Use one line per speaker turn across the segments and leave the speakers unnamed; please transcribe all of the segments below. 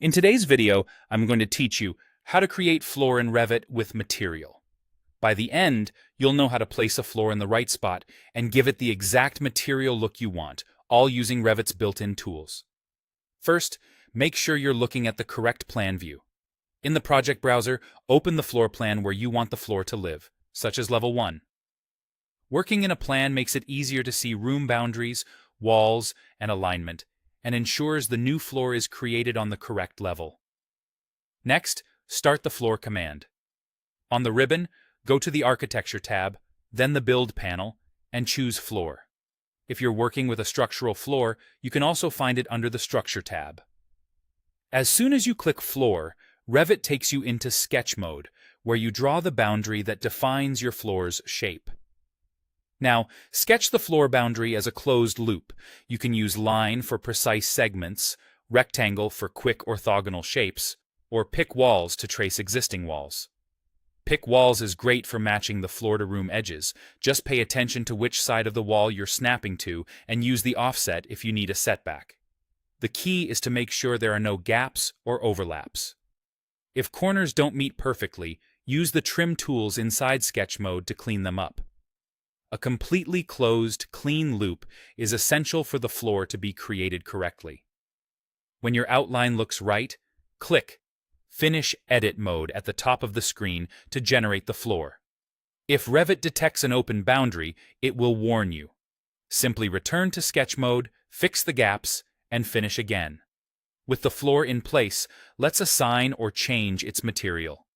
In today's video, I'm going to teach you how to create floor in Revit with material. By the end, you'll know how to place a floor in the right spot and give it the exact material look you want, all using Revit's built-in tools. First, make sure you're looking at the correct plan view. In the project browser, open the floor plan where you want the floor to live, such as level 1. Working in a plan makes it easier to see room boundaries, walls, and alignment, and ensures the new floor is created on the correct level. Next, start the floor command. On the ribbon, go to the Architecture tab, then the Build panel, and choose Floor. If you're working with a structural floor, you can also find it under the Structure tab. As soon as you click Floor, Revit takes you into Sketch mode, where you draw the boundary that defines your floor's shape. Now, sketch the floor boundary as a closed loop. You can use line for precise segments, rectangle for quick orthogonal shapes, or pick walls to trace existing walls. Pick walls is great for matching the floor-to-room edges. Just pay attention to which side of the wall you're snapping to and use the offset if you need a setback. The key is to make sure there are no gaps or overlaps. If corners don't meet perfectly, use the trim tools inside sketch mode to clean them up. A completely closed, clean loop is essential for the floor to be created correctly. When your outline looks right, click Finish Edit mode at the top of the screen to generate the floor. If Revit detects an open boundary, it will warn you. Simply return to sketch mode, fix the gaps, and finish again. With the floor in place, let's assign or change its material.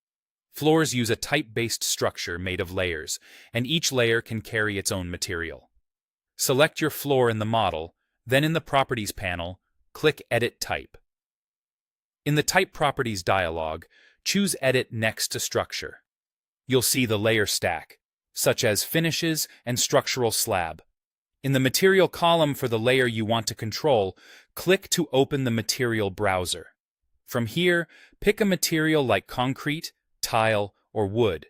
Floors use a type-based structure made of layers, and each layer can carry its own material. Select your floor in the model, then in the Properties panel, click Edit Type. In the Type Properties dialog, choose Edit next to Structure. You'll see the layer stack, such as Finishes and Structural Slab. In the Material column for the layer you want to control, click to open the Material browser. From here, pick a material like concrete, tile, or wood.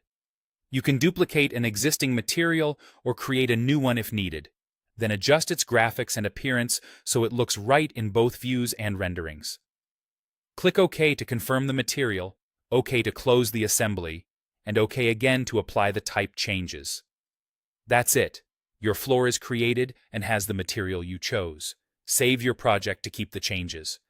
You can duplicate an existing material or create a new one if needed. Then adjust its graphics and appearance so it looks right in both views and renderings. Click OK to confirm the material, OK to close the assembly, and OK again to apply the type changes. That's it. Your floor is created and has the material you chose. Save your project to keep the changes.